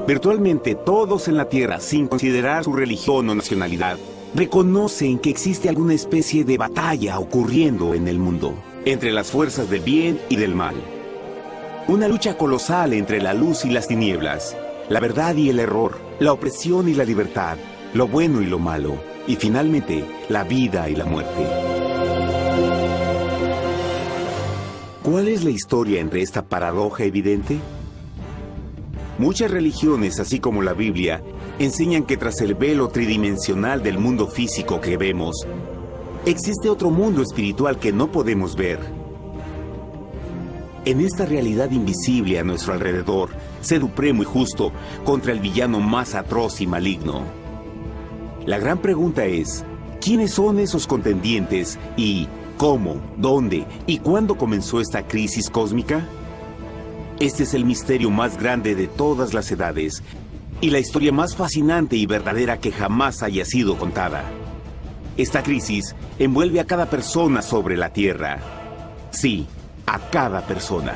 Virtualmente todos en la Tierra, sin considerar su religión o nacionalidad, reconocen que existe alguna especie de batalla ocurriendo en el mundo, entre las fuerzas del bien y del mal. Una lucha colosal entre la luz y las tinieblas, la verdad y el error, la opresión y la libertad, lo bueno y lo malo, y finalmente, la vida y la muerte. ¿Cuál es la historia entre esta paradoja evidente? Muchas religiones, así como la Biblia, enseñan que tras el velo tridimensional del mundo físico que vemos, existe otro mundo espiritual que no podemos ver. En esta realidad invisible a nuestro alrededor, sé supremo y justo contra el villano más atroz y maligno. La gran pregunta es, ¿quiénes son esos contendientes y cómo, dónde y cuándo comenzó esta crisis cósmica? Este es el misterio más grande de todas las edades y la historia más fascinante y verdadera que jamás haya sido contada. Esta crisis envuelve a cada persona sobre la Tierra. Sí, a cada persona.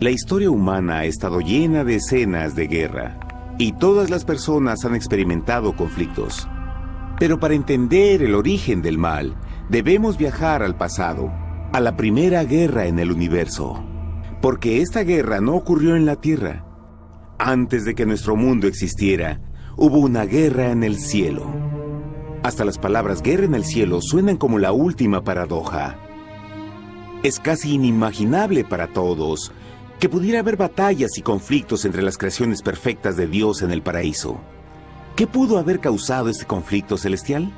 La historia humana ha estado llena de escenas de guerra, y todas las personas han experimentado conflictos. Pero para entender el origen del mal, debemos viajar al pasado, a la primera guerra en el universo. Porque esta guerra no ocurrió en la Tierra. Antes de que nuestro mundo existiera, hubo una guerra en el cielo. Hasta las palabras guerra en el cielo suenan como la última paradoja. Es casi inimaginable para todos que pudiera haber batallas y conflictos entre las creaciones perfectas de Dios en el paraíso. ¿Qué pudo haber causado este conflicto celestial?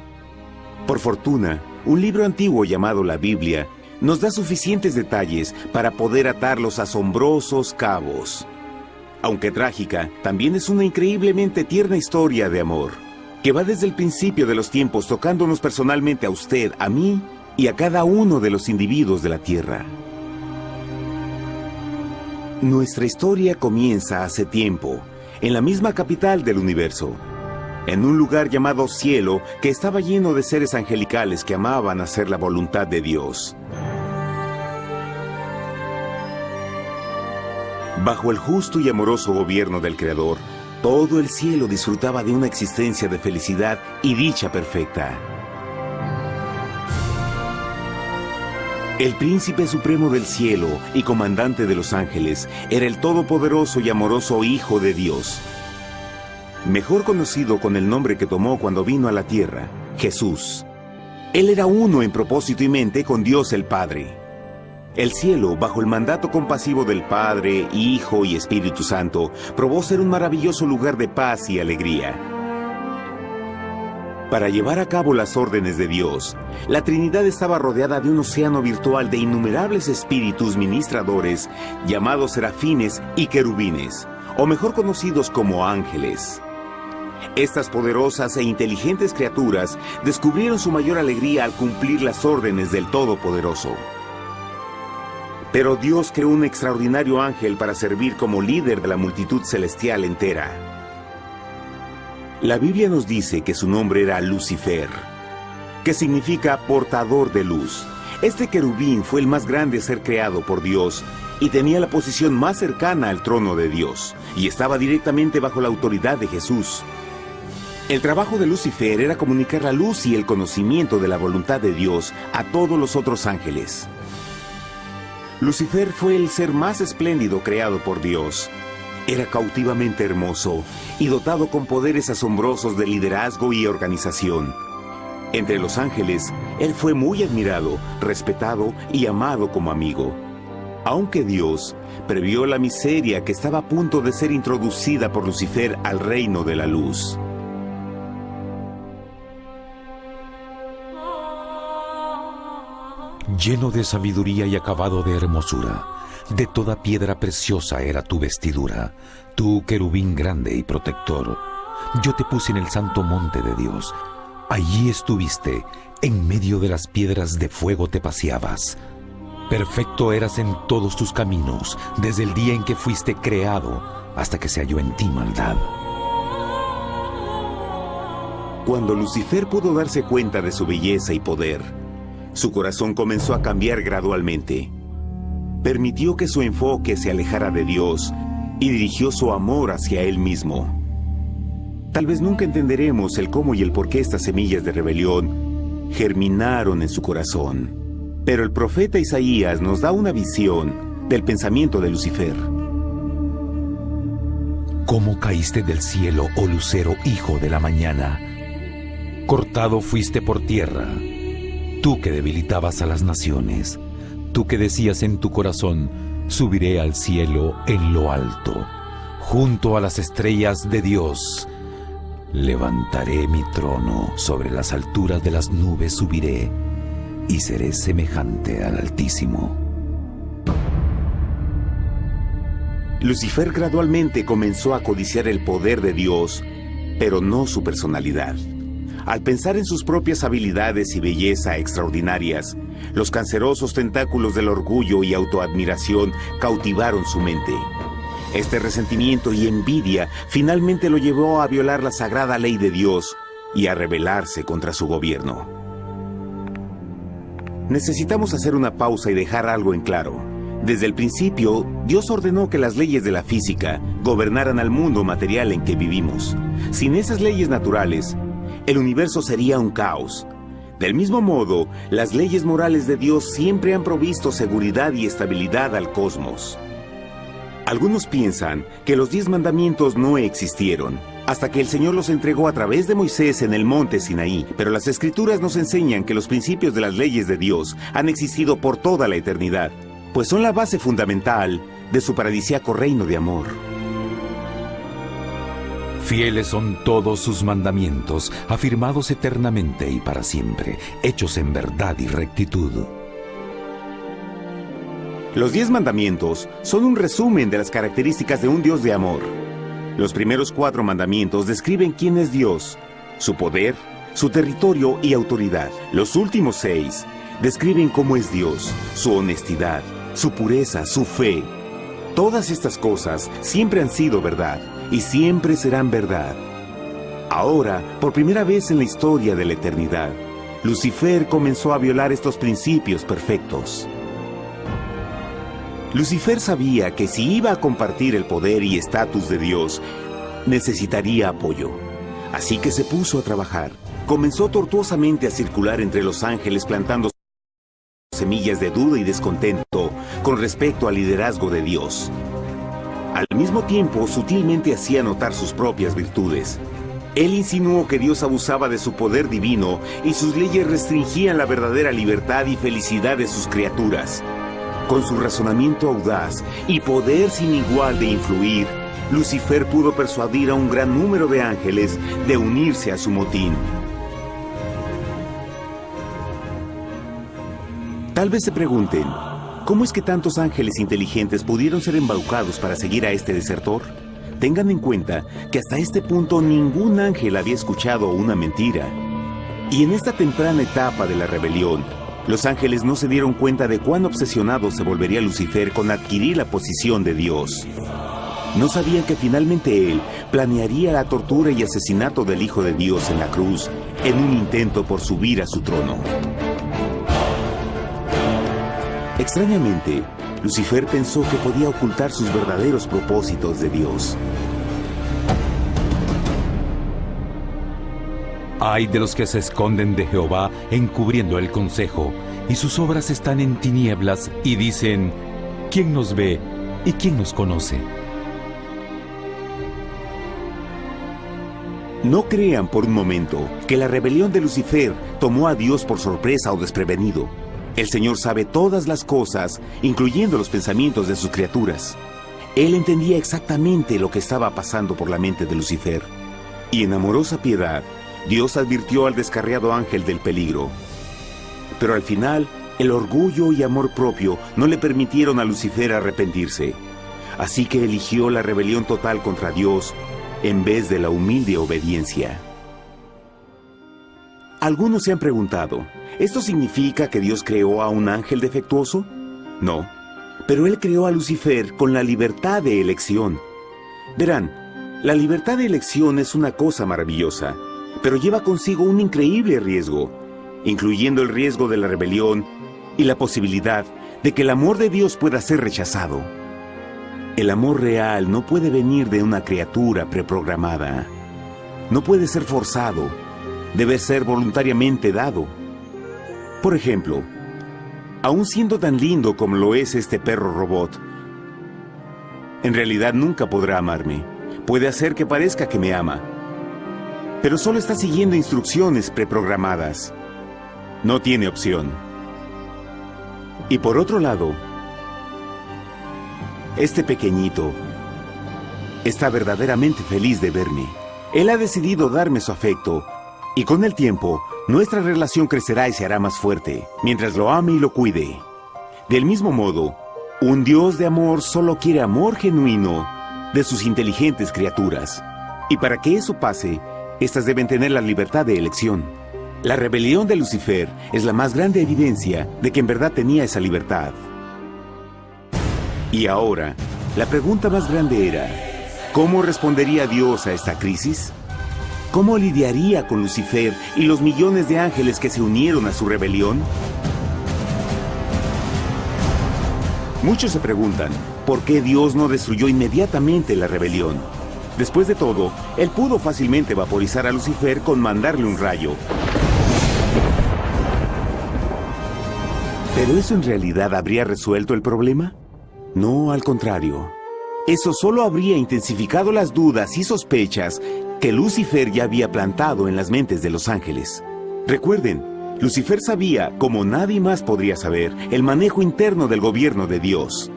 Por fortuna, un libro antiguo llamado la Biblia nos da suficientes detalles para poder atar los asombrosos cabos. Aunque trágica, también es una increíblemente tierna historia de amor, que va desde el principio de los tiempos tocándonos personalmente a usted, a mí y a cada uno de los individuos de la Tierra. Nuestra historia comienza hace tiempo, en la misma capital del universo, en un lugar llamado Cielo que estaba lleno de seres angelicales que amaban hacer la voluntad de Dios. Bajo el justo y amoroso gobierno del Creador, todo el cielo disfrutaba de una existencia de felicidad y dicha perfecta. El príncipe supremo del cielo y comandante de los ángeles era el todopoderoso y amoroso Hijo de Dios, mejor conocido con el nombre que tomó cuando vino a la tierra, Jesús. Él era uno en propósito y mente con Dios el Padre. El cielo, bajo el mandato compasivo del Padre, Hijo y Espíritu Santo, probó ser un maravilloso lugar de paz y alegría. Para llevar a cabo las órdenes de Dios, la Trinidad estaba rodeada de un océano virtual de innumerables espíritus ministradores llamados serafines y querubines, o mejor conocidos como ángeles. Estas poderosas e inteligentes criaturas descubrieron su mayor alegría al cumplir las órdenes del Todopoderoso. Pero Dios creó un extraordinario ángel para servir como líder de la multitud celestial entera. La Biblia nos dice que su nombre era Lucifer. que significa portador de luz. Este querubín fue el más grande ser creado por Dios y tenía la posición más cercana al trono de Dios, y estaba directamente bajo la autoridad de Jesús. El trabajo de Lucifer era comunicar la luz y el conocimiento de la voluntad de Dios a todos los otros ángeles. Lucifer fue el ser más espléndido creado por Dios. Era cautivamente hermoso y dotado con poderes asombrosos de liderazgo y organización. Entre los ángeles, él fue muy admirado, respetado y amado como amigo. Aunque Dios previó la miseria que estaba a punto de ser introducida por Lucifer al reino de la luz. Lleno de sabiduría y acabado de hermosura, de toda piedra preciosa era tu vestidura, tú querubín grande y protector. Yo te puse en el santo monte de Dios. Allí estuviste, en medio de las piedras de fuego te paseabas. Perfecto eras en todos tus caminos, desde el día en que fuiste creado, hasta que se halló en ti maldad. Cuando Lucifer pudo darse cuenta de su belleza y poder, su corazón comenzó a cambiar gradualmente. Permitió que su enfoque se alejara de Dios y dirigió su amor hacia él mismo. Tal vez nunca entenderemos el cómo y el por qué estas semillas de rebelión germinaron en su corazón. Pero el profeta Isaías nos da una visión del pensamiento de Lucifer. ¿Cómo caíste del cielo, oh lucero, hijo de la mañana? Cortado fuiste por tierra. Tú que debilitabas a las naciones, tú que decías en tu corazón, subiré al cielo en lo alto, junto a las estrellas de Dios. Levantaré mi trono, sobre las alturas de las nubes subiré, y seré semejante al Altísimo. Lucifer gradualmente comenzó a codiciar el poder de Dios, pero no su personalidad. Al pensar en sus propias habilidades y belleza extraordinarias, los cancerosos tentáculos del orgullo y autoadmiración cautivaron su mente. Este resentimiento y envidia finalmente lo llevó a violar la sagrada ley de Dios y a rebelarse contra su gobierno. Necesitamos hacer una pausa y dejar algo en claro. Desde el principio, Dios ordenó que las leyes de la física gobernaran al mundo material en que vivimos. Sin esas leyes naturales, el universo sería un caos. Del mismo modo, las leyes morales de Dios siempre han provisto seguridad y estabilidad al cosmos. Algunos piensan que los 10 mandamientos no existieron, hasta que el Señor los entregó a través de Moisés en el monte Sinaí, pero las Escrituras nos enseñan que los principios de las leyes de Dios han existido por toda la eternidad, pues son la base fundamental de su paradisíaco reino de amor. Fieles son todos sus mandamientos, afirmados eternamente y para siempre, hechos en verdad y rectitud. Los 10 mandamientos son un resumen de las características de un Dios de amor. Los primeros 4 mandamientos describen quién es Dios, su poder, su territorio y autoridad. Los últimos 6 describen cómo es Dios, su honestidad, su pureza, su fe. Todas estas cosas siempre han sido verdad y siempre serán verdad. Ahora, por primera vez en la historia de la eternidad, Lucifer comenzó a violar estos principios perfectos. Lucifer sabía que si iba a compartir el poder y estatus de Dios, necesitaría apoyo. Así que se puso a trabajar. Comenzó tortuosamente a circular entre los ángeles plantando semillas de duda y descontento con respecto al liderazgo de Dios. Al mismo tiempo, sutilmente hacía notar sus propias virtudes. Él insinuó que Dios abusaba de su poder divino y sus leyes restringían la verdadera libertad y felicidad de sus criaturas. Con su razonamiento audaz y poder sin igual de influir, Lucifer pudo persuadir a un gran número de ángeles de unirse a su motín. Tal vez se pregunten, ¿cómo es que tantos ángeles inteligentes pudieron ser embaucados para seguir a este desertor? Tengan en cuenta que hasta este punto ningún ángel había escuchado una mentira. Y en esta temprana etapa de la rebelión, los ángeles no se dieron cuenta de cuán obsesionado se volvería Lucifer con adquirir la posición de Dios. No sabían que finalmente él planearía la tortura y asesinato del Hijo de Dios en la cruz en un intento por subir a su trono. Extrañamente, Lucifer pensó que podía ocultar sus verdaderos propósitos de Dios. Ay de los que se esconden de Jehová encubriendo el consejo, y sus obras están en tinieblas, y dicen: ¿quién nos ve y quién nos conoce? No crean por un momento que la rebelión de Lucifer tomó a Dios por sorpresa o desprevenido. El Señor sabe todas las cosas, incluyendo los pensamientos de sus criaturas. Él entendía exactamente lo que estaba pasando por la mente de Lucifer. Y en amorosa piedad, Dios advirtió al descarriado ángel del peligro. Pero al final, el orgullo y amor propio no le permitieron a Lucifer arrepentirse. Así que eligió la rebelión total contra Dios en vez de la humilde obediencia. Algunos se han preguntado, ¿esto significa que Dios creó a un ángel defectuoso? No, pero Él creó a Lucifer con la libertad de elección. Verán, la libertad de elección es una cosa maravillosa, pero lleva consigo un increíble riesgo, incluyendo el riesgo de la rebelión y la posibilidad de que el amor de Dios pueda ser rechazado. El amor real no puede venir de una criatura preprogramada. No puede ser forzado. Debe ser voluntariamente dado. Por ejemplo, aun siendo tan lindo como lo es este perro robot, en realidad nunca podrá amarme. Puede hacer que parezca que me ama, pero solo está siguiendo instrucciones preprogramadas. No tiene opción. Y por otro lado, este pequeñito está verdaderamente feliz de verme. Él ha decidido darme su afecto, y con el tiempo, nuestra relación crecerá y se hará más fuerte, mientras lo ame y lo cuide. Del mismo modo, un Dios de amor solo quiere amor genuino de sus inteligentes criaturas. Y para que eso pase, estas deben tener la libertad de elección. La rebelión de Lucifer es la más grande evidencia de que en verdad tenía esa libertad. Y ahora, la pregunta más grande era, ¿cómo respondería Dios a esta crisis? ¿Cómo lidiaría con Lucifer y los millones de ángeles que se unieron a su rebelión? Muchos se preguntan, ¿por qué Dios no destruyó inmediatamente la rebelión? Después de todo, Él pudo fácilmente vaporizar a Lucifer con mandarle un rayo. ¿Pero eso en realidad habría resuelto el problema? No, al contrario. Eso solo habría intensificado las dudas y sospechas que Lucifer ya había plantado en las mentes de los ángeles. Recuerden, Lucifer sabía, como nadie más podría saber, el manejo interno del gobierno de Dios.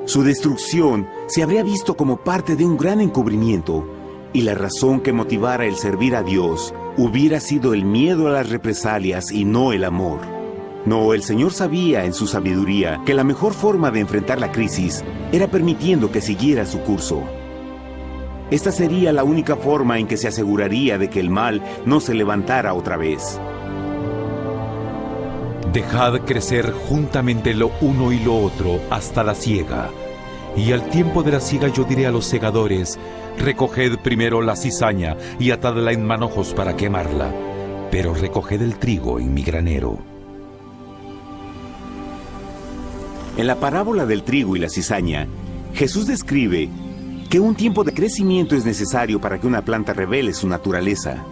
Su destrucción se habría visto como parte de un gran encubrimiento, y la razón que motivara el servir a Dios hubiera sido el miedo a las represalias y no el amor. No, el Señor sabía en su sabiduría que la mejor forma de enfrentar la crisis era permitiendo que siguiera su curso. Esta sería la única forma en que se aseguraría de que el mal no se levantara otra vez. Dejad crecer juntamente lo uno y lo otro hasta la siega. Y al tiempo de la siega yo diré a los segadores: recoged primero la cizaña y atadla en manojos para quemarla, pero recoged el trigo en mi granero. En la parábola del trigo y la cizaña, Jesús describe que un tiempo de crecimiento es necesario para que una planta revele su naturaleza.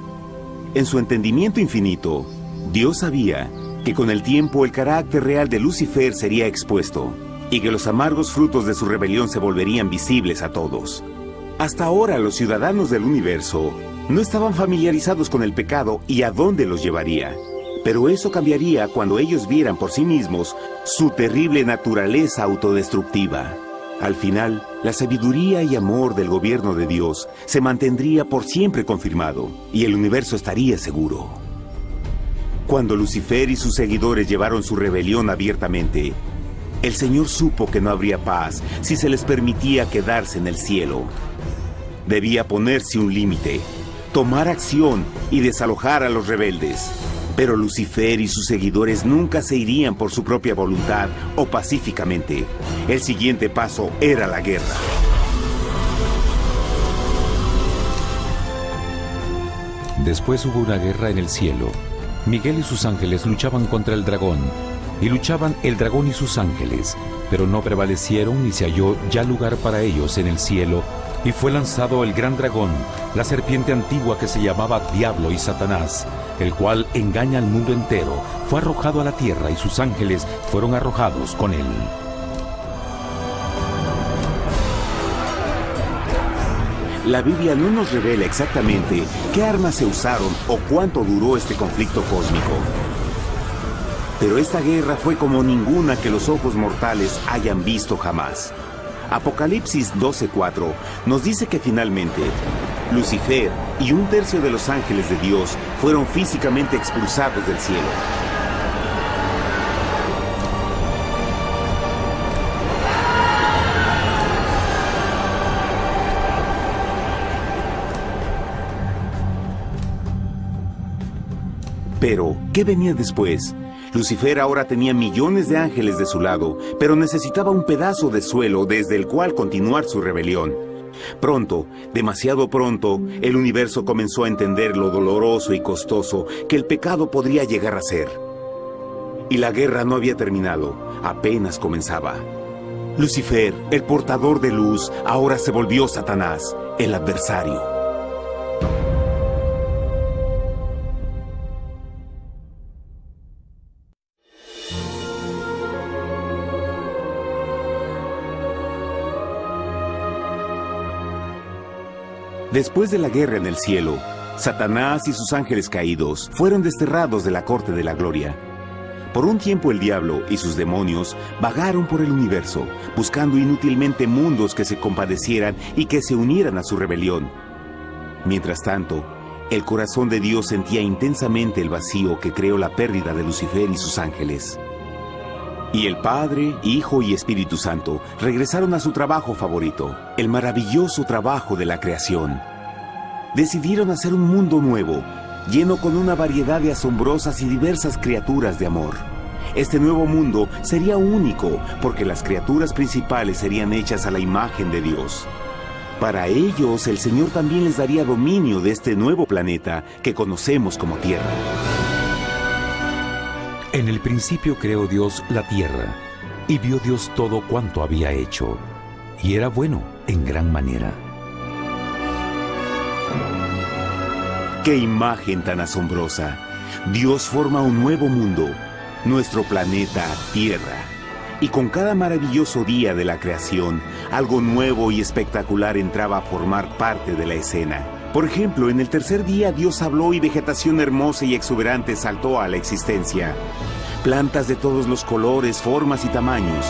En su entendimiento infinito, Dios sabía que con el tiempo el carácter real de Lucifer sería expuesto y que los amargos frutos de su rebelión se volverían visibles a todos. Hasta ahora los ciudadanos del universo no estaban familiarizados con el pecado y a dónde los llevaría. Pero eso cambiaría cuando ellos vieran por sí mismos su terrible naturaleza autodestructiva. Al final, la sabiduría y amor del gobierno de Dios se mantendría por siempre confirmado y el universo estaría seguro. Cuando Lucifer y sus seguidores llevaron su rebelión abiertamente, el Señor supo que no habría paz si se les permitía quedarse en el cielo. Debía ponerse un límite, tomar acción y desalojar a los rebeldes. Pero Lucifer y sus seguidores nunca se irían por su propia voluntad o pacíficamente. El siguiente paso era la guerra. Después hubo una guerra en el cielo. Miguel y sus ángeles luchaban contra el dragón, y luchaban el dragón y sus ángeles, pero no prevalecieron ni se halló ya lugar para ellos en el cielo, y fue lanzado el gran dragón, la serpiente antigua que se llamaba Diablo y Satanás, el cual engaña al mundo entero. Fue arrojado a la tierra y sus ángeles fueron arrojados con él. La Biblia no nos revela exactamente qué armas se usaron o cuánto duró este conflicto cósmico. Pero esta guerra fue como ninguna que los ojos mortales hayan visto jamás. Apocalipsis 12:4 nos dice que finalmente Lucifer y un tercio de los ángeles de Dios fueron físicamente expulsados del cielo. Pero, ¿qué venía después? Lucifer ahora tenía millones de ángeles de su lado, pero necesitaba un pedazo de suelo desde el cual continuar su rebelión. Pronto, demasiado pronto, el universo comenzó a entender lo doloroso y costoso que el pecado podría llegar a ser. Y la guerra no había terminado, apenas comenzaba. Lucifer, el portador de luz, ahora se volvió Satanás, el adversario. Después de la guerra en el cielo, Satanás y sus ángeles caídos fueron desterrados de la corte de la gloria. Por un tiempo el diablo y sus demonios vagaron por el universo, buscando inútilmente mundos que se compadecieran y que se unieran a su rebelión. Mientras tanto, el corazón de Dios sentía intensamente el vacío que creó la pérdida de Lucifer y sus ángeles. Y el Padre, Hijo y Espíritu Santo regresaron a su trabajo favorito, el maravilloso trabajo de la creación. Decidieron hacer un mundo nuevo, lleno con una variedad de asombrosas y diversas criaturas de amor. Este nuevo mundo sería único, porque las criaturas principales serían hechas a la imagen de Dios. Para ellos, el Señor también les daría dominio de este nuevo planeta que conocemos como Tierra. En el principio creó Dios la tierra, y vio Dios todo cuanto había hecho, y era bueno en gran manera. ¡Qué imagen tan asombrosa! Dios forma un nuevo mundo, nuestro planeta Tierra. Y con cada maravilloso día de la creación, algo nuevo y espectacular entraba a formar parte de la escena. Por ejemplo, en el tercer día Dios habló y vegetación hermosa y exuberante saltó a la existencia. Plantas de todos los colores, formas y tamaños.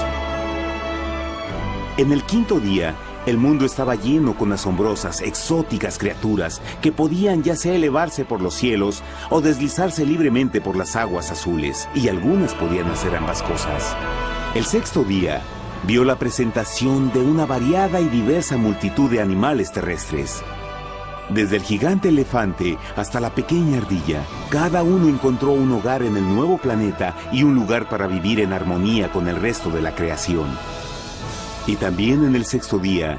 En el quinto día, el mundo estaba lleno con asombrosas, exóticas criaturas que podían ya sea elevarse por los cielos o deslizarse libremente por las aguas azules, y algunas podían hacer ambas cosas. El sexto día vio la presentación de una variada y diversa multitud de animales terrestres. Desde el gigante elefante hasta la pequeña ardilla, cada uno encontró un hogar en el nuevo planeta y un lugar para vivir en armonía con el resto de la creación. Y también en el sexto día,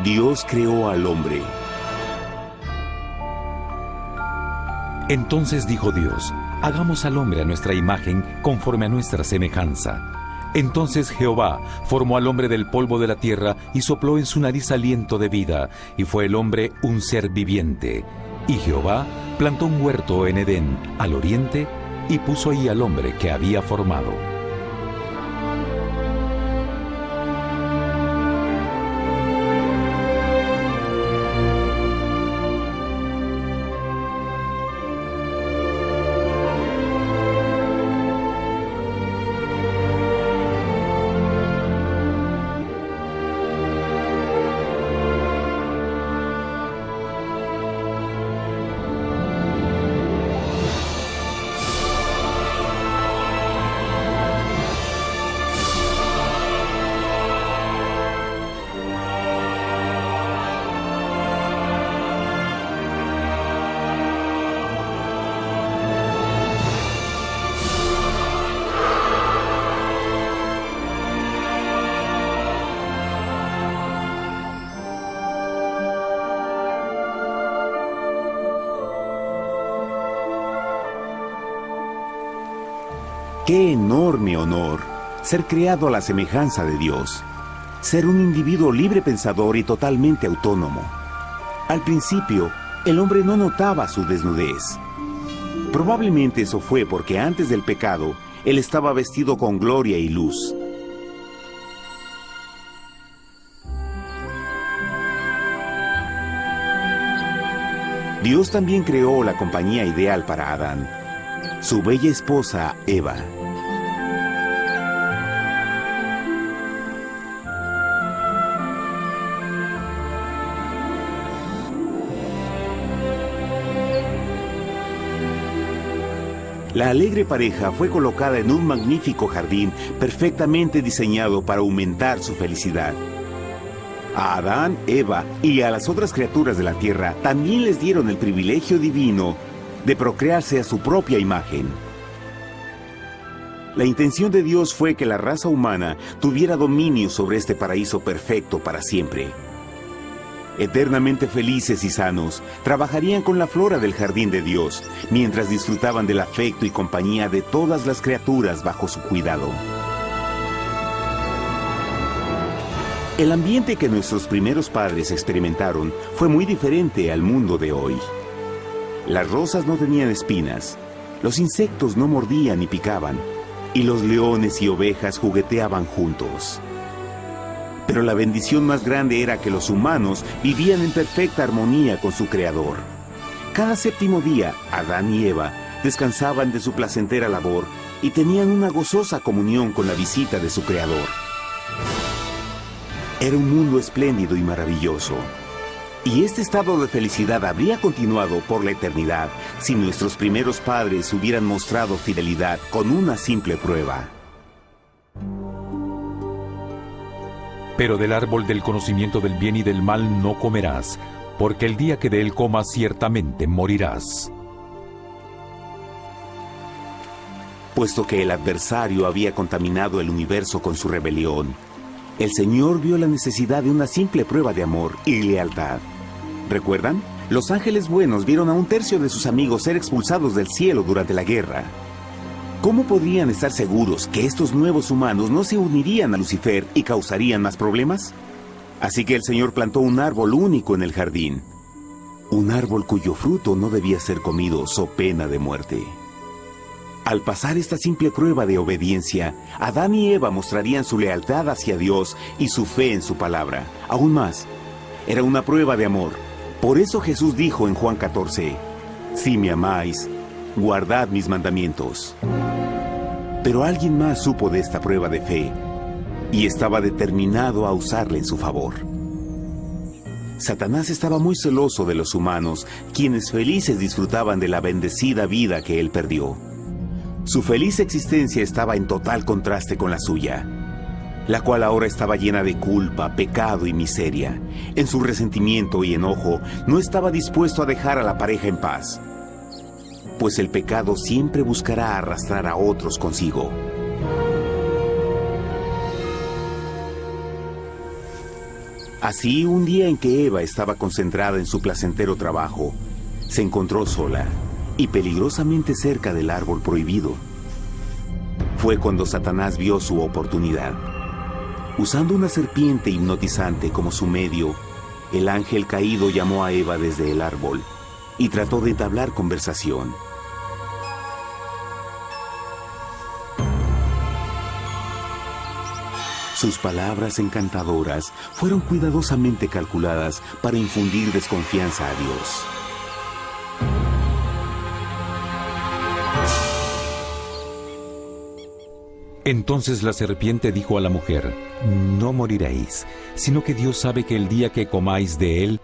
Dios creó al hombre. Entonces dijo Dios: hagamos al hombre a nuestra imagen, conforme a nuestra semejanza. Entonces Jehová formó al hombre del polvo de la tierra y sopló en su nariz aliento de vida, y fue el hombre un ser viviente. Y Jehová plantó un huerto en Edén, al oriente, y puso ahí al hombre que había formado. ¡Qué enorme honor! Ser creado a la semejanza de Dios. Ser un individuo libre pensador y totalmente autónomo. Al principio, el hombre no notaba su desnudez. Probablemente eso fue porque antes del pecado, él estaba vestido con gloria y luz. Dios también creó la compañía ideal para Adán, su bella esposa Eva. La alegre pareja fue colocada en un magnífico jardín perfectamente diseñado para aumentar su felicidad. A Adán, Eva y a las otras criaturas de la tierra también les dieron el privilegio divino de procrearse a su propia imagen. La intención de Dios fue que la raza humana tuviera dominio sobre este paraíso perfecto para siempre. Eternamente felices y sanos, trabajarían con la flora del jardín de Dios, mientras disfrutaban del afecto y compañía de todas las criaturas bajo su cuidado. El ambiente que nuestros primeros padres experimentaron fue muy diferente al mundo de hoy. Las rosas no tenían espinas, los insectos no mordían ni picaban, y los leones y ovejas jugueteaban juntos. Pero la bendición más grande era que los humanos vivían en perfecta armonía con su Creador. Cada séptimo día, Adán y Eva descansaban de su placentera labor y tenían una gozosa comunión con la visita de su Creador. Era un mundo espléndido y maravilloso. Y este estado de felicidad habría continuado por la eternidad si nuestros primeros padres hubieran mostrado fidelidad con una simple prueba. Pero del árbol del conocimiento del bien y del mal no comerás, porque el día que de él comas ciertamente morirás. Puesto que el adversario había contaminado el universo con su rebelión, el Señor vio la necesidad de una simple prueba de amor y lealtad. ¿Recuerdan? Los ángeles buenos vieron a un tercio de sus amigos ser expulsados del cielo durante la guerra. ¿Cómo podrían estar seguros que estos nuevos humanos no se unirían a Lucifer y causarían más problemas? Así que el Señor plantó un árbol único en el jardín. Un árbol cuyo fruto no debía ser comido so pena de muerte. Al pasar esta simple prueba de obediencia, Adán y Eva mostrarían su lealtad hacia Dios y su fe en su palabra. Aún más, era una prueba de amor. Por eso Jesús dijo en Juan 14, «Si me amáis, guardad mis mandamientos». Pero alguien más supo de esta prueba de fe y estaba determinado a usarla en su favor. Satanás estaba muy celoso de los humanos, quienes felices disfrutaban de la bendecida vida que él perdió. Su feliz existencia estaba en total contraste con la suya, la cual ahora estaba llena de culpa, pecado y miseria. En su resentimiento y enojo no estaba dispuesto a dejar a la pareja en paz, pues el pecado siempre buscará arrastrar a otros consigo. Así, un día en que Eva estaba concentrada en su placentero trabajo, se encontró sola y peligrosamente cerca del árbol prohibido. Fue cuando Satanás vio su oportunidad. Usando una serpiente hipnotizante como su medio, el ángel caído llamó a Eva desde el árbol y trató de entablar conversación. Sus palabras encantadoras fueron cuidadosamente calculadas para infundir desconfianza a Dios. Entonces la serpiente dijo a la mujer, «No moriréis, sino que Dios sabe que el día que comáis de él,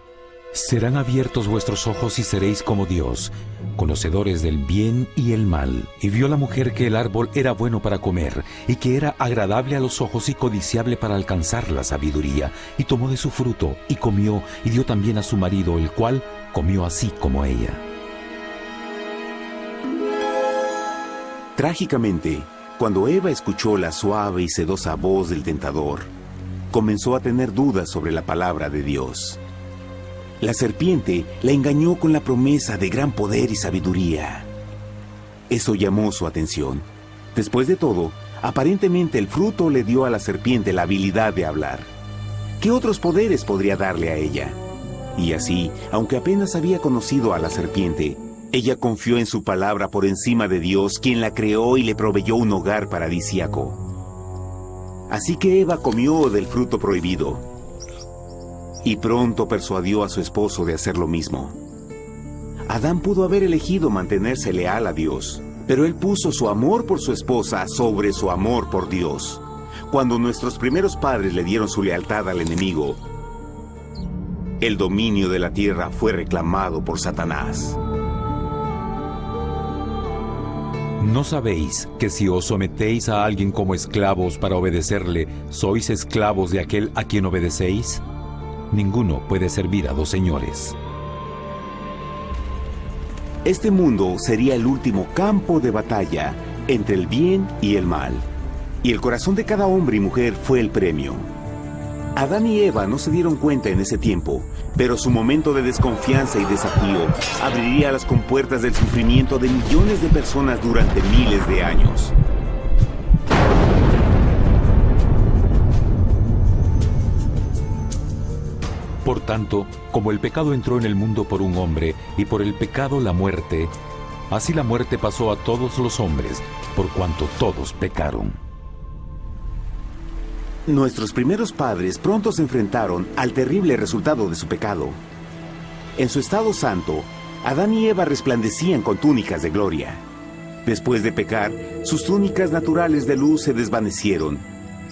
serán abiertos vuestros ojos y seréis como Dios, conocedores del bien y el mal». Y vio la mujer que el árbol era bueno para comer, y que era agradable a los ojos y codiciable para alcanzar la sabiduría, y tomó de su fruto, y comió, y dio también a su marido, el cual comió así como ella. Trágicamente, cuando Eva escuchó la suave y sedosa voz del tentador, comenzó a tener dudas sobre la palabra de Dios. La serpiente la engañó con la promesa de gran poder y sabiduría. Eso llamó su atención. Después de todo, aparentemente el fruto le dio a la serpiente la habilidad de hablar. ¿Qué otros poderes podría darle a ella? Y así, aunque apenas había conocido a la serpiente, ella confió en su palabra por encima de Dios, quien la creó y le proveyó un hogar paradisíaco. Así que Eva comió del fruto prohibido y pronto persuadió a su esposo de hacer lo mismo. Adán pudo haber elegido mantenerse leal a Dios, pero él puso su amor por su esposa sobre su amor por Dios. Cuando nuestros primeros padres le dieron su lealtad al enemigo, el dominio de la tierra fue reclamado por Satanás. ¿No sabéis que si os sometéis a alguien como esclavos para obedecerle, sois esclavos de aquel a quien obedecéis? Ninguno puede servir a dos señores. Este mundo sería el último campo de batalla entre el bien y el mal. Y el corazón de cada hombre y mujer fue el premio. Adán y Eva no se dieron cuenta en ese tiempo, pero su momento de desconfianza y desafío abriría las compuertas del sufrimiento de millones de personas durante miles de años. Por tanto, como el pecado entró en el mundo por un hombre, y por el pecado la muerte, así la muerte pasó a todos los hombres, por cuanto todos pecaron. Nuestros primeros padres pronto se enfrentaron al terrible resultado de su pecado. En su estado santo, Adán y Eva resplandecían con túnicas de gloria. Después de pecar, sus túnicas naturales de luz se desvanecieron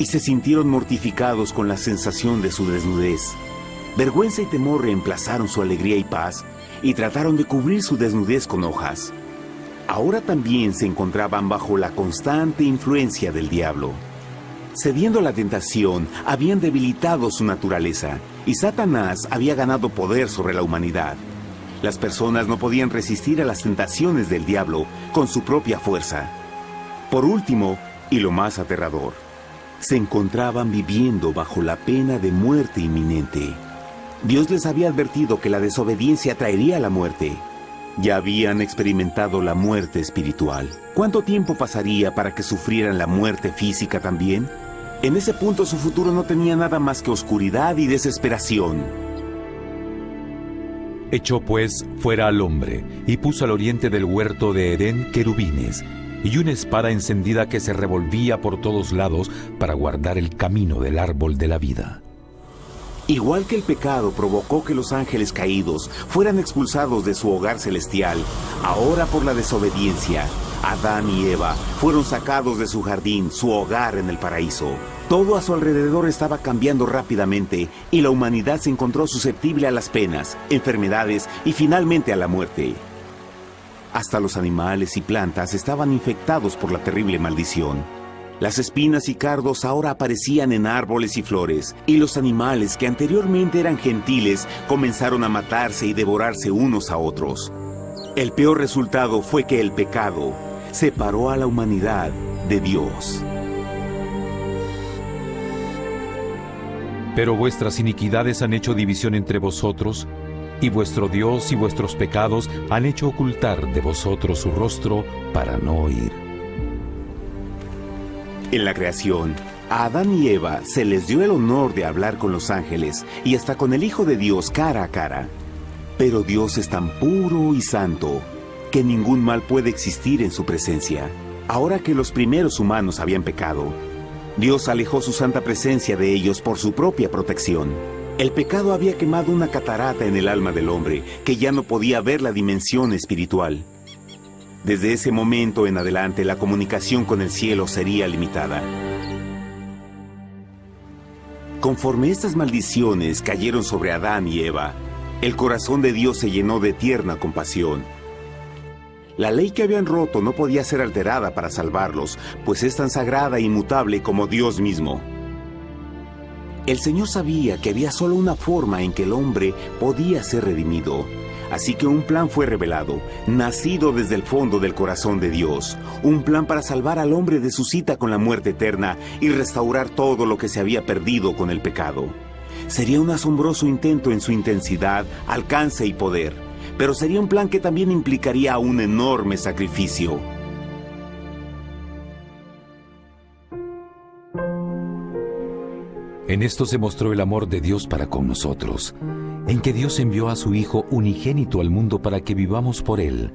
y se sintieron mortificados con la sensación de su desnudez. Vergüenza y temor reemplazaron su alegría y paz y trataron de cubrir su desnudez con hojas. Ahora también se encontraban bajo la constante influencia del diablo. Cediendo a la tentación, habían debilitado su naturaleza y Satanás había ganado poder sobre la humanidad. Las personas no podían resistir a las tentaciones del diablo con su propia fuerza. Por último, y lo más aterrador, se encontraban viviendo bajo la pena de muerte inminente. Dios les había advertido que la desobediencia traería la muerte. Ya habían experimentado la muerte espiritual. ¿Cuánto tiempo pasaría para que sufrieran la muerte física también? En ese punto su futuro no tenía nada más que oscuridad y desesperación. Echó pues fuera al hombre, y puso al oriente del huerto de Edén querubines, y una espada encendida que se revolvía por todos lados para guardar el camino del árbol de la vida. Igual que el pecado provocó que los ángeles caídos fueran expulsados de su hogar celestial, ahora por la desobediencia, Adán y Eva fueron sacados de su jardín, su hogar en el paraíso. Todo a su alrededor estaba cambiando rápidamente y la humanidad se encontró susceptible a las penas, enfermedades y finalmente a la muerte. Hasta los animales y plantas estaban infectados por la terrible maldición. Las espinas y cardos ahora aparecían en árboles y flores, y los animales que anteriormente eran gentiles comenzaron a matarse y devorarse unos a otros. El peor resultado fue que el pecado separó a la humanidad de Dios. Pero vuestras iniquidades han hecho división entre vosotros, y vuestro Dios y vuestros pecados han hecho ocultar de vosotros su rostro para no oír. En la creación, a Adán y Eva se les dio el honor de hablar con los ángeles y hasta con el Hijo de Dios cara a cara. Pero Dios es tan puro y santo que ningún mal puede existir en su presencia. Ahora que los primeros humanos habían pecado, Dios alejó su santa presencia de ellos por su propia protección. El pecado había quemado una catarata en el alma del hombre que ya no podía ver la dimensión espiritual. Desde ese momento en adelante, la comunicación con el cielo sería limitada. Conforme estas maldiciones cayeron sobre Adán y Eva, el corazón de Dios se llenó de tierna compasión. La ley que habían roto no podía ser alterada para salvarlos, pues es tan sagrada e inmutable como Dios mismo. El Señor sabía que había solo una forma en que el hombre podía ser redimido. Así que un plan fue revelado, nacido desde el fondo del corazón de Dios. Un plan para salvar al hombre de su cita con la muerte eterna y restaurar todo lo que se había perdido con el pecado. Sería un asombroso intento en su intensidad, alcance y poder, pero sería un plan que también implicaría un enorme sacrificio. En esto se mostró el amor de Dios para con nosotros, en que Dios envió a su Hijo unigénito al mundo para que vivamos por Él.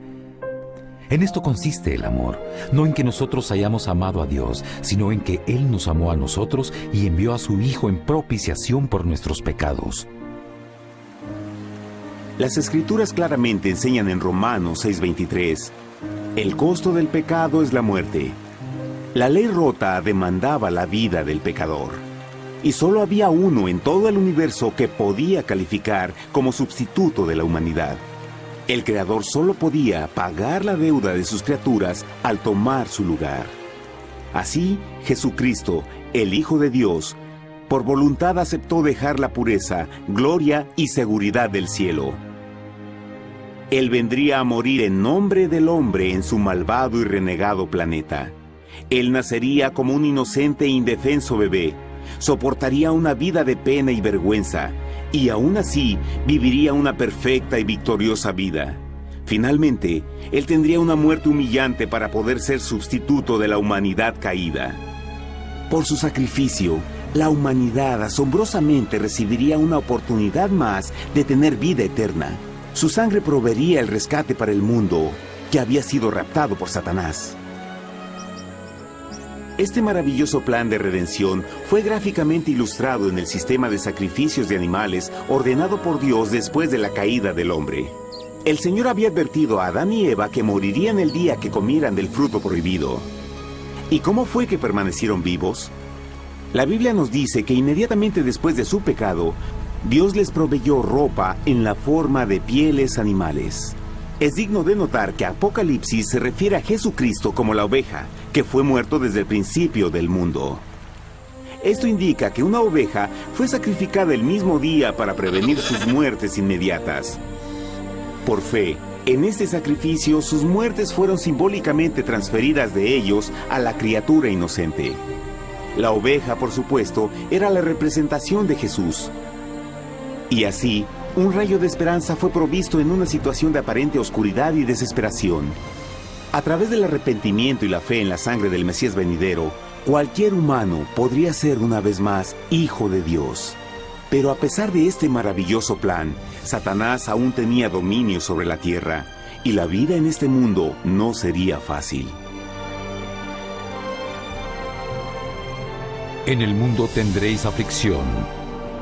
En esto consiste el amor, no en que nosotros hayamos amado a Dios, sino en que Él nos amó a nosotros y envió a su Hijo en propiciación por nuestros pecados. Las Escrituras claramente enseñan en Romanos 6:23, el costo del pecado es la muerte. La ley rota demandaba la vida del pecador. Y solo había uno en todo el universo que podía calificar como sustituto de la humanidad. El Creador solo podía pagar la deuda de sus criaturas al tomar su lugar. Así, Jesucristo, el Hijo de Dios, por voluntad aceptó dejar la pureza, gloria y seguridad del cielo. Él vendría a morir en nombre del hombre en su malvado y renegado planeta. Él nacería como un inocente e indefenso bebé, soportaría una vida de pena y vergüenza, y aún así viviría una perfecta y victoriosa vida. Finalmente, Él tendría una muerte humillante para poder ser sustituto de la humanidad caída. Por su sacrificio, la humanidad asombrosamente recibiría una oportunidad más de tener vida eterna. Su sangre proveería el rescate para el mundo que había sido raptado por Satanás. Este maravilloso plan de redención fue gráficamente ilustrado en el sistema de sacrificios de animales ordenado por Dios después de la caída del hombre. El Señor había advertido a Adán y Eva que morirían el día que comieran del fruto prohibido. ¿Y cómo fue que permanecieron vivos? La Biblia nos dice que inmediatamente después de su pecado, Dios les proveyó ropa en la forma de pieles animales. Es digno de notar que Apocalipsis se refiere a Jesucristo como la oveja, que fue muerto desde el principio del mundo. Esto indica que una oveja fue sacrificada el mismo día para prevenir sus muertes inmediatas. Por fe, en este sacrificio sus muertes fueron simbólicamente transferidas de ellos a la criatura inocente. La oveja, por supuesto, era la representación de Jesús. Y así, un rayo de esperanza fue provisto en una situación de aparente oscuridad y desesperación. A través del arrepentimiento y la fe en la sangre del Mesías venidero, cualquier humano podría ser una vez más hijo de Dios. Pero a pesar de este maravilloso plan, Satanás aún tenía dominio sobre la tierra, y la vida en este mundo no sería fácil. En el mundo tendréis aflicción,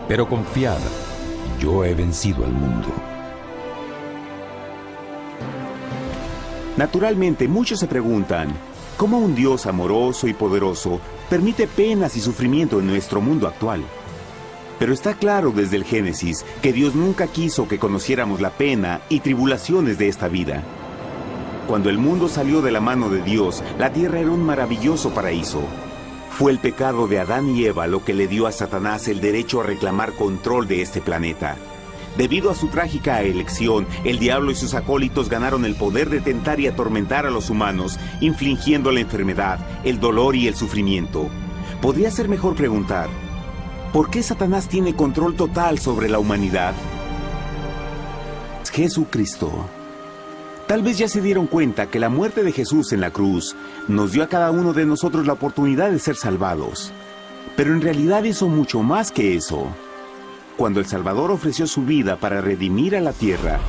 pero confiad, yo he vencido al mundo. Naturalmente, muchos se preguntan, ¿cómo un Dios amoroso y poderoso permite penas y sufrimiento en nuestro mundo actual? Pero está claro desde el Génesis que Dios nunca quiso que conociéramos la pena y tribulaciones de esta vida. Cuando el mundo salió de la mano de Dios, la tierra era un maravilloso paraíso. Fue el pecado de Adán y Eva lo que le dio a Satanás el derecho a reclamar control de este planeta. Debido a su trágica elección, el diablo y sus acólitos ganaron el poder de tentar y atormentar a los humanos, infligiendo la enfermedad, el dolor y el sufrimiento. Podría ser mejor preguntar, ¿por qué Satanás tiene control total sobre la humanidad? Jesucristo. Tal vez ya se dieron cuenta que la muerte de Jesús en la cruz nos dio a cada uno de nosotros la oportunidad de ser salvados. Pero en realidad hizo mucho más que eso. Cuando el Salvador ofreció su vida para redimir a la tierra,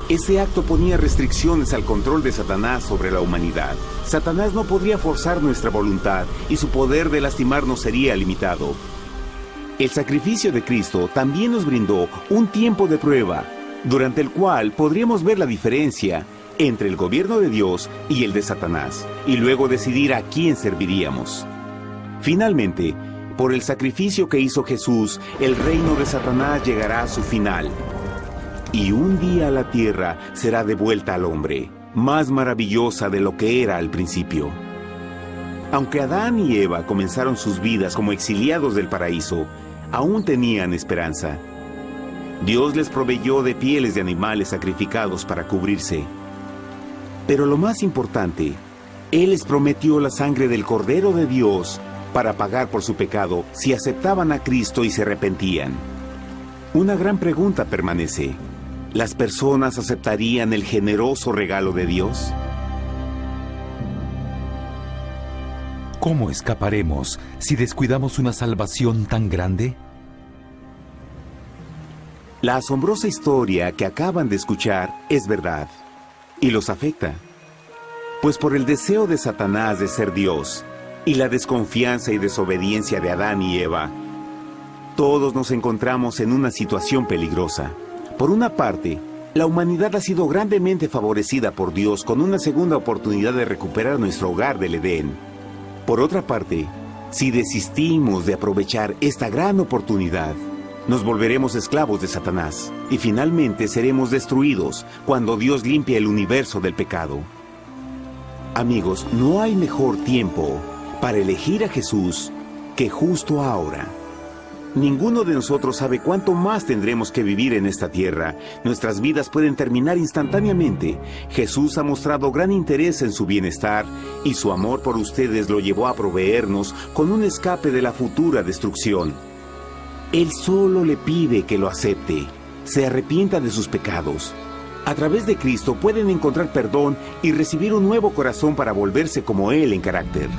ese acto ponía restricciones al control de Satanás sobre la humanidad. Satanás no podría forzar nuestra voluntad y su poder de lastimarnos sería limitado. El sacrificio de Cristo también nos brindó un tiempo de prueba, durante el cual podríamos ver la diferencia entre el gobierno de Dios y el de Satanás, y luego decidir a quién serviríamos. Finalmente, por el sacrificio que hizo Jesús, el reino de Satanás llegará a su final. Y un día la tierra será devuelta al hombre, más maravillosa de lo que era al principio. Aunque Adán y Eva comenzaron sus vidas como exiliados del paraíso, aún tenían esperanza. Dios les proveyó de pieles de animales sacrificados para cubrirse. Pero lo más importante, Él les prometió la sangre del Cordero de Dios para pagar por su pecado si aceptaban a Cristo y se arrepentían. Una gran pregunta permanece. ¿Las personas aceptarían el generoso regalo de Dios? ¿Cómo escaparemos si descuidamos una salvación tan grande? La asombrosa historia que acaban de escuchar es verdad y los afecta. Pues por el deseo de Satanás de ser Dios y la desconfianza y desobediencia de Adán y Eva, todos nos encontramos en una situación peligrosa. Por una parte, la humanidad ha sido grandemente favorecida por Dios con una segunda oportunidad de recuperar nuestro hogar del Edén. Por otra parte, si desistimos de aprovechar esta gran oportunidad, nos volveremos esclavos de Satanás y finalmente seremos destruidos cuando Dios limpie el universo del pecado. Amigos, no hay mejor tiempo para elegir a Jesús que justo ahora. Ninguno de nosotros sabe cuánto más tendremos que vivir en esta tierra. Nuestras vidas pueden terminar instantáneamente. Jesús ha mostrado gran interés en su bienestar y su amor por ustedes lo llevó a proveernos con un escape de la futura destrucción. Él solo le pide que lo acepte, se arrepienta de sus pecados. A través de Cristo pueden encontrar perdón y recibir un nuevo corazón para volverse como Él en carácter.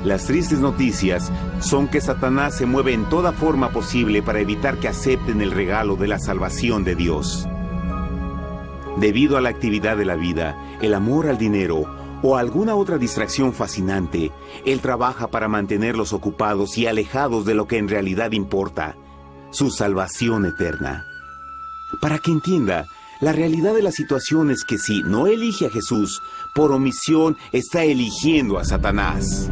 Las tristes noticias son que Satanás se mueve en toda forma posible para evitar que acepten el regalo de la salvación de Dios. Debido a la actividad de la vida, el amor al dinero o alguna otra distracción fascinante, Él trabaja para mantenerlos ocupados y alejados de lo que en realidad importa, su salvación eterna. Para que entienda, la realidad de la situación es que si no elige a Jesús, por omisión está eligiendo a Satanás.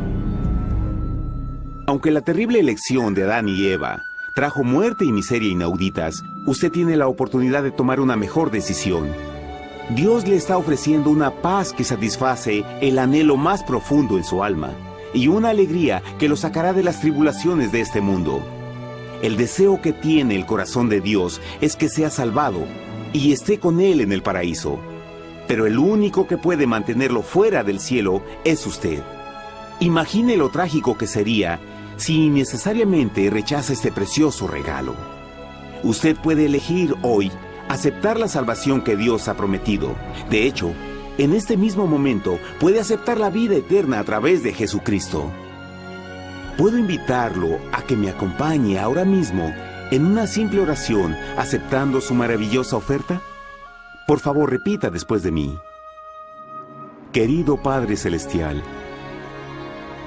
Aunque la terrible elección de Adán y Eva trajo muerte y miseria inauditas, usted tiene la oportunidad de tomar una mejor decisión. Dios le está ofreciendo una paz que satisface el anhelo más profundo en su alma y una alegría que lo sacará de las tribulaciones de este mundo. El deseo que tiene el corazón de Dios es que sea salvado y esté con Él en el paraíso. Pero el único que puede mantenerlo fuera del cielo es usted. Imagine lo trágico que sería si innecesariamente rechaza este precioso regalo. Usted puede elegir hoy aceptar la salvación que Dios ha prometido. De hecho, en este mismo momento puede aceptar la vida eterna a través de Jesucristo. ¿Puedo invitarlo a que me acompañe ahora mismo en una simple oración aceptando su maravillosa oferta? Por favor, repita después de mí. Querido Padre Celestial,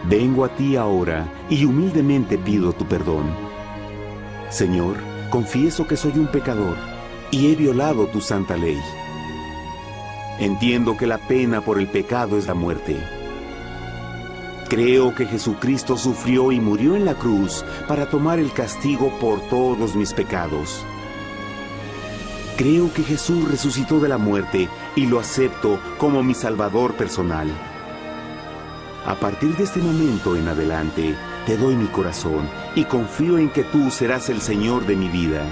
vengo a ti ahora y humildemente pido tu perdón. Señor, confieso que soy un pecador y he violado tu santa ley. Entiendo que la pena por el pecado es la muerte. Creo que Jesucristo sufrió y murió en la cruz para tomar el castigo por todos mis pecados. Creo que Jesús resucitó de la muerte y lo acepto como mi Salvador personal. A partir de este momento en adelante, te doy mi corazón y confío en que tú serás el Señor de mi vida.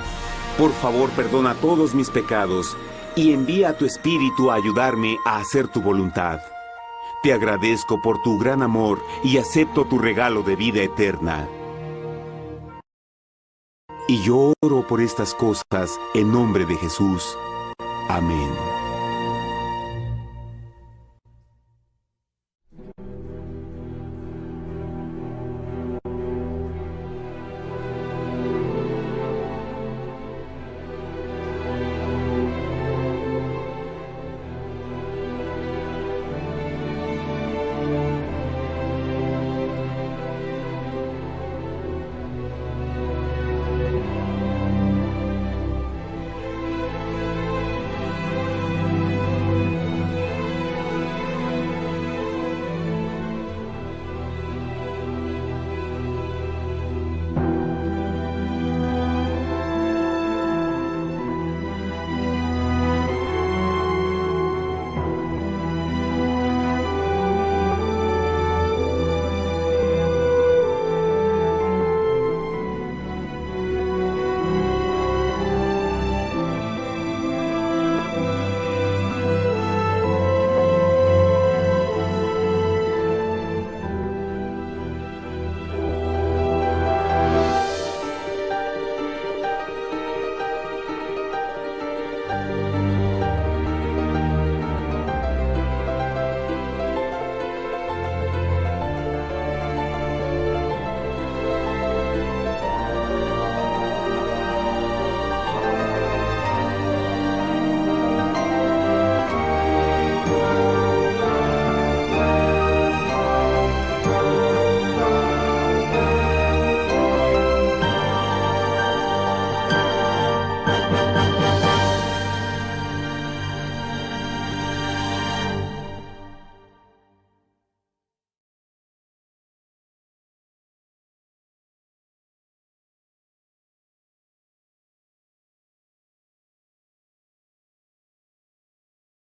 Por favor, perdona todos mis pecados y envía a tu Espíritu a ayudarme a hacer tu voluntad. Te agradezco por tu gran amor y acepto tu regalo de vida eterna. Y yo oro por estas cosas en nombre de Jesús. Amén.